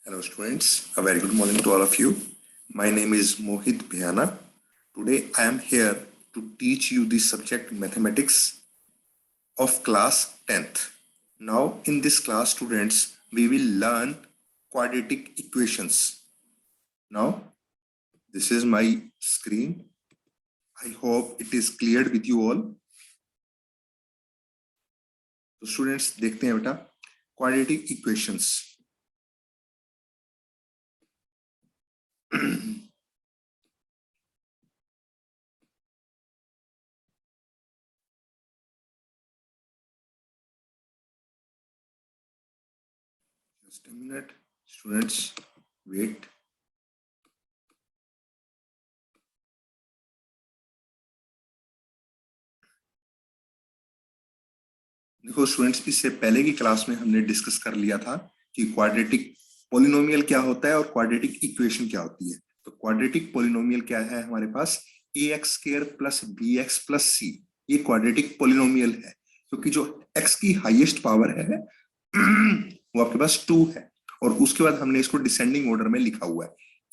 Hello students, a very good morning to all of you. My name is Mohit Bhayana. Today I am here to teach you the subject mathematics of class 10th. Now in this class students, we will learn quadratic equations. Now this is my screen. I hope it is cleared with you all. तो students देखते हैं बेटा quadratic equations. Just a minute, students, wait. देखो students, इससे पहले की class में हमने डिस्कस कर लिया था कि क्वाड्रेटिक पॉलिनोमियल क्या होता है और क्वाड्रेटिक इक्वेशन क्या होती है। तो क्वाड्रेटिक पॉलिनोमियल क्या है, हमारे पास ax² plus bx plus c, ये क्वाड्रेटिक पॉलिनोमियल है क्योंकि जो x की हाईएस्ट पावर है वो आपके पास 2 है और उसके बाद हमने इसको डिसेंडिंग ऑर्डर में लिखा हुआ है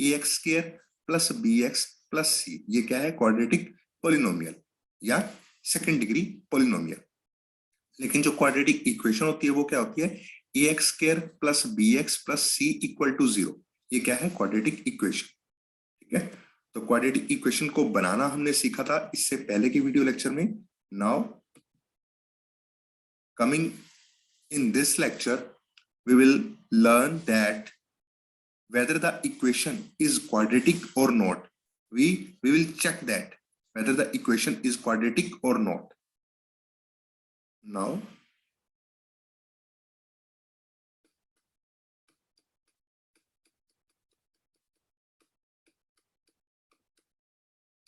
ax² plus bx plus c। ये क्या है, क्वाड्रेटिक पॉलिनोमियल या सेकेंड डिग्री पॉलिनोमियल। लेकिन जो क्वाड्रेटिक इक्वेशन होती है वो क्या होती है, ax² plus bx plus c equal to 0। ये क्या है, क्वाड्रेटिक इक्वेशन। ठीक है, तो क्वाड्रेटिक इक्वेशन को बनाना हमने सीखा था इससे पहले के वीडियो लेक्चर में। Now coming in this lecture we will learn that whether the equation is quadratic or not. We will check that whether the equation is quadratic or not. Now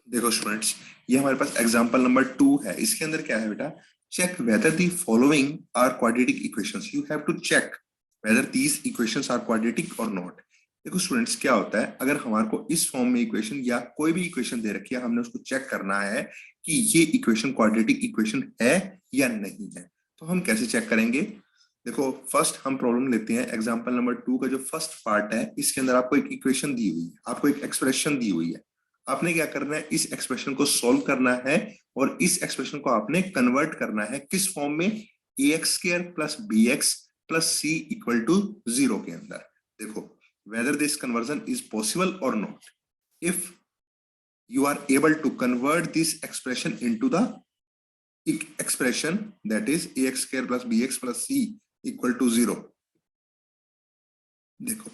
देखो students, ये हमारे पास example number 2 है। इसके अंदर क्या है बेटा, check whether the following are quadratic equations. You have to check whether these equations are quadratic और नॉट। देखो स्टूडेंट्स, क्या होता है, अगर हमारे को इस फॉर्म में इक्वेशन या कोई भी इक्वेशन दे रखी है, हमने उसको चेक करना है कि ये इक्वेशन क्वाड्रेटिक इक्वेशन है या नहीं है। तो हम कैसे चेक करेंगे, देखो फर्स्ट हम प्रॉब्लम लेते हैं। एग्जांपल नंबर 2 का जो फर्स्ट पार्ट है, इसके अंदर आपको एक इक्वेशन दी हुई है, आपको एक एक्सप्रेशन दी हुई है। आपने क्या करना है, इस एक्सप्रेशन को सॉल्व करना है और इस एक्सप्रेशन को आपने कन्वर्ट करना है किस फॉर्म में, ax² plus bx plus c equal to 0 के अंदर। देखो whether this conversion is possible or not. If you are able to convert this expression into the expression that is ax² plus bx plus c equal to 0, देखो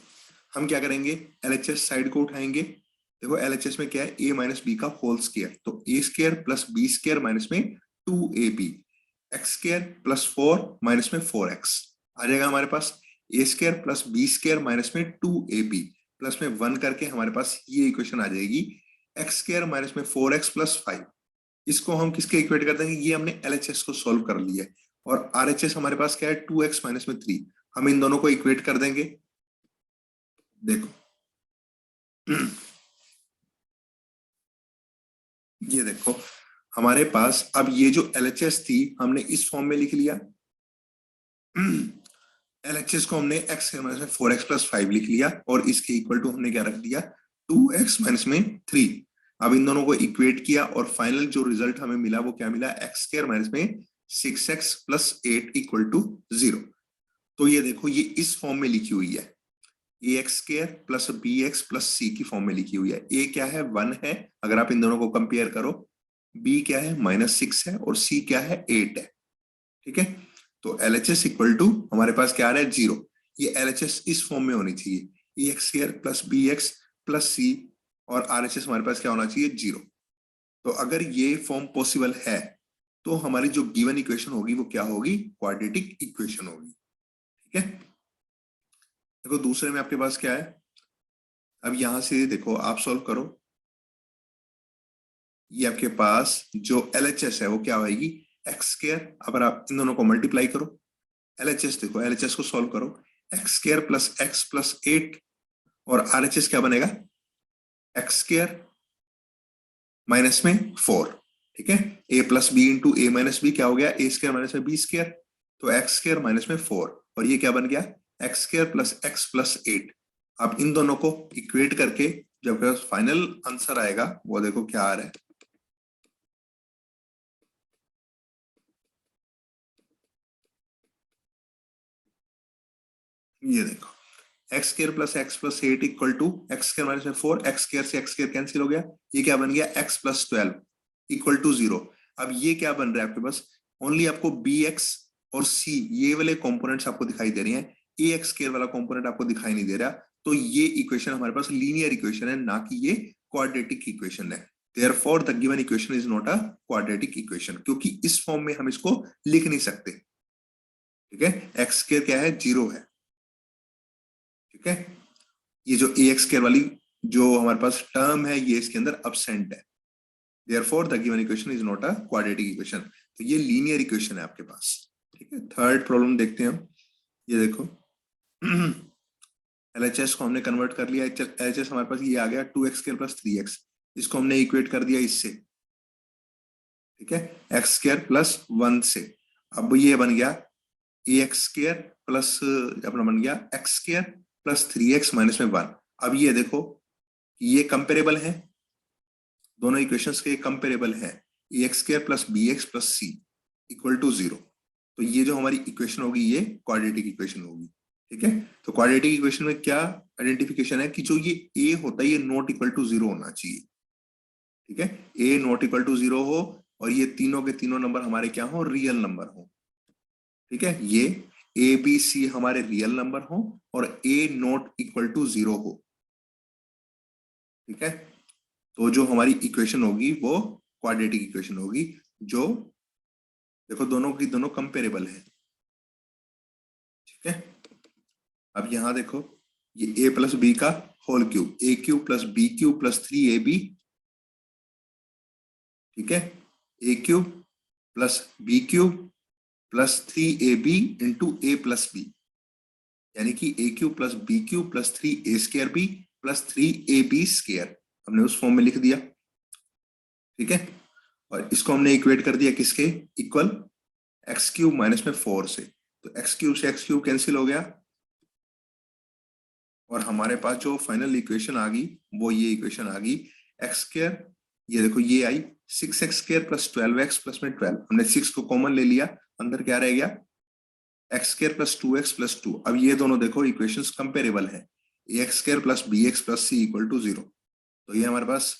हम क्या करेंगे, LHS side को उठाएंगे। देखो LHS में क्या है, a माइनस बी का होल स्क्वायर, तो a² प्लस b² माइनस में 2ab, x² प्लस 4 माइनस में 4x आ जाएगा हमारे पास। a² प्लस b² माइनस में 2ab प्लस में 1 करके हमारे पास ये इक्वेशन आ जाएगी x² माइनस में 4x प्लस 5। इसको हम किसके इक्वेट कर देंगे, ये हमने LHS को सॉल्व कर लिया है और RHS हमारे पास क्या है, 2x माइनस में 3। हम इन दोनों को इक्वेट कर देंगे। देखो ये देखो हमारे पास अब ये जो LHS थी हमने इस फॉर्म में लिख लिया। LHS को हमने x माइनस में 4x प्लस 5 लिख लिया और इसके इक्वल टू हमने क्या रख दिया, 2x माइनस में 3। अब इन दोनों को इक्वेट किया और फाइनल जो रिजल्ट हमें मिला वो क्या मिला, x² माइनस में 6x प्लस 8 इक्वल टू 0। तो ये देखो ये इस फॉर्म में लिखी हुई है, ax² plus bx plus c की फॉर्म में लिखी हुई है। a क्या है, 1 है, अगर आप इन दोनों को कंपेयर करो। b क्या है, -6 है और c क्या है, 8 है। ठीक है, तो LHS इक्वल टू हमारे पास क्या आ रहा है, 0। ये LHS इस फॉर्म में होनी चाहिए, ax² plus bx plus c और RHS हमारे पास क्या होना चाहिए, 0। तो अगर ये फॉर्म पॉसिबल है तो हमारी जो गिवन इक्वेशन होगी वो क्या होगी, क्वाड्रेटिक इक्वेशन होगी। ठीक है, देखो दूसरे में आपके पास क्या है, अब यहां से देखो आप सॉल्व करो। ये आपके पास जो LHS है वो क्या होगी, x²। अब आप इन दोनों को मल्टीप्लाई करो, LHS देखो, LHS को सॉल्व करो, x² प्लस x प्लस 8 और RHS क्या बनेगा, x² माइनस में 4। ठीक है, a plus b into a minus b क्या हो गया, a² माइनस में b², तो x² माइनस में 4 और ये क्या बन गया, x² प्लस x प्लस 8। अब इन दोनों को इक्वेट करके जो आपके पास फाइनल आंसर आएगा वो देखो क्या आ रहा है। ये देखो x square plus x plus 8 equal to x square minus में 4, एक्स स्क्वायर से एक्स स्क्वायर कैंसिल हो गया, ये क्या बन गया एक्स प्लस 12 इक्वल टू 0। अब ये क्या बन रहा है आपके पास, ओनली आपको बी एक्स और सी ये वाले कंपोनेंट्स आपको दिखाई दे रही हैं, ए एक्स स्क्वायर वाला कंपोनेंट आपको दिखाई नहीं दे रहा। तो ये इक्वेशन हमारे पास लीनियर इक्वेशन है, ना कि ये क्वाड्रेटिक इक्वेशन है। Therefore the given equation is not a quadratic equation, क्योंकि इस फॉर्म में हम इसको लिख नहीं सकते। ठीक है, एक्स स्क्वायर क्या है, 0 है। ठीक है, ये जो ए एक्स स्क्वायर वाली जो हमारे पास टर्म है ये इसके अंदर अब्सेंट है। Therefore the given equation is not a quadratic equation. तो ये लीनियर इक्वेशन है आपके पास। ठीक है, थर्ड प्रॉब्लम देखते हैं हम। ये देखो एलएचएस को हमने कन्वर्ट कर लिया। एलएचएस हमारे पास ये आ गया 2x स्क्वायर प्लस 3x, इसको हमने इक्वेट कर दिया इससे। ठीक है, एक्स स्क्वायर प्लस 1 से। अब ये बन गया ए एक्स स्क्वायर प्लस अपना बन गया x square plus 3x minus में 1। अब ये देखो ये कंपेरेबल है, दोनों इक्वेशंस के कंपेरेबल है। A x square plus b x plus c equal to 0। तो ये जो हमारी इक्वेशन होगी ये क्वाड्रेटिक इक्वेशन होगी। ठीक है, तो क्वाड्रेटिक इक्वेशन में क्या आइडेंटिफिकेशन है कि जो ये ए होता है ये नॉट इक्वल टू 0 होना चाहिए। ठीक है, ए नॉट इक्वल टू 0 हो और ये तीनों के तीनों नंबर हमारे क्या हो, रियल नंबर हो। ठीक है, ये ए बी सी हमारे रियल नंबर हो और ए नॉट इक्वल टू 0 हो। ठीक है, तो जो हमारी इक्वेशन होगी वो क्वाड्रेटिक इक्वेशन होगी, जो देखो दोनों की दोनों कंपेरेबल है। ठीक है, अब यहां देखो ये ए प्लस बी का whole cube, a cube plus b cube plus 3ab। ठीक है, a cube plus b cube plus 3ab into a plus b, यानी कि a cube plus b cube plus 3a square b plus 3ab square हमने उस form में लिख दिया। ठीक है, और इसको हमने इक्वेट कर दिया किसके इक्वल, एक्स क्यूब माइनस में 4 से। तो एक्स क्यूब से एक्स क्यूब कैंसिल हो गया और हमारे पास जो फाइनल इक्वेशन आ गई वो ये इक्वेशन आ गई एक्स स्क्वायर, ये देखो ये आई 6x square plus 12x plus में 12, हमने 6 को कॉमन ले लिया, अंदर क्या रह गया x square plus 2x plus 2। अब ये दोनों देखो इक्वेशंस कंपेरेबल है, a x square plus b x plus c equal to 0। तो ये हमारे पास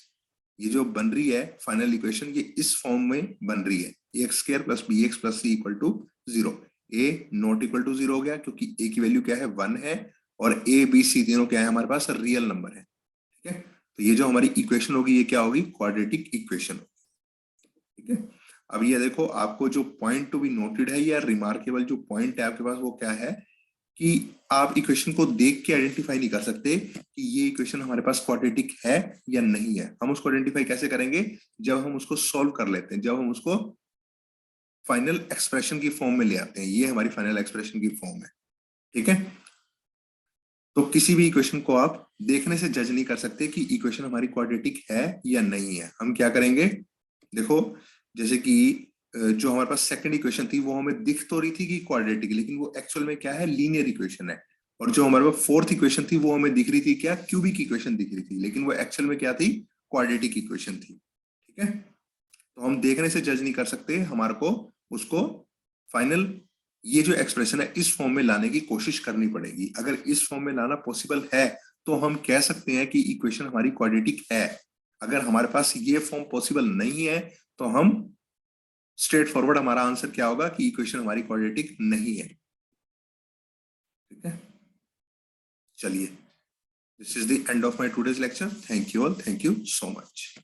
ये जो बन रही है फाइनल इक्वेशन ये इस फॉर्म में बन रही है, a x square plus b x plus c equal to 0। A not equal to 0 हो गया क्योंकि ए की वैल्यू क्या है 1 है और ए बी सी तीनों क्या है हमारे पास रियल नंबर है। ठीक है, तो ये जो हमारी इक्वेशन होगी ये क्या होगी, क्वाड्रेटिक इक्वेशन। ठीक है, अब ये देखो आपको जो पॉइंट टू बी नोटेड है या रिमार्केबल जो पॉइंट है आपके पास वो क्या है कि आप इक्वेशन को देख के आइडेंटिफाई नहीं कर सकते कि ये इक्वेशन हमारे पास क्वाड्रेटिक है या नहीं है। हम उसको आइडेंटिफाई कैसे करेंगे, जब हम उसको सॉल्व कर लेते हैं, जब हम उसको फाइनल एक्सप्रेशन की फॉर्म में ले आते हैं। ये हमारी फाइनल एक्सप्रेशन की फॉर्म है। ठीक है, तो किसी भी इक्वेशन को आप देखने से जज नहीं कर सकते कि इक्वेशन हमारी क्वाड्रेटिक है या नहीं है। हम क्या करेंगे, देखो जैसे कि जो हमारे पास सेकंड इक्वेशन थी वो हमें दिख तो रही थी कि क्वाड्रेटिक, लेकिन वो एक्चुअल में क्या है, लीनियर इक्वेशन है। और जो हमारे पास फोर्थ इक्वेशन थी वो हमें दिख रही थी क्या, क्यूबिक इक्वेशन दिख रही थी, लेकिन वो एक्चुअल में क्या थी, क्वाड्रेटिक इक्वेशन थी। ठीक है, तो हम देखने से जज नहीं कर सकते, हमारे को उसको फाइनल ये जो एक्सप्रेशन है इस फॉर्म में लाने की कोशिश करनी पड़ेगी। अगर इस फॉर्म में लाना पॉसिबल है तो हम कह सकते हैं कि इक्वेशन हमारी क्वाड्रेटिक है। अगर हमारे पास ये फॉर्म पॉसिबल नहीं है तो हम स्ट्रेट फॉरवर्ड हमारा आंसर क्या होगा कि इक्वेशन हमारी क्वाड्रेटिक नहीं है। ठीक है, चलिए, this is the end of my today's lecture. Thank you all, thank you so much.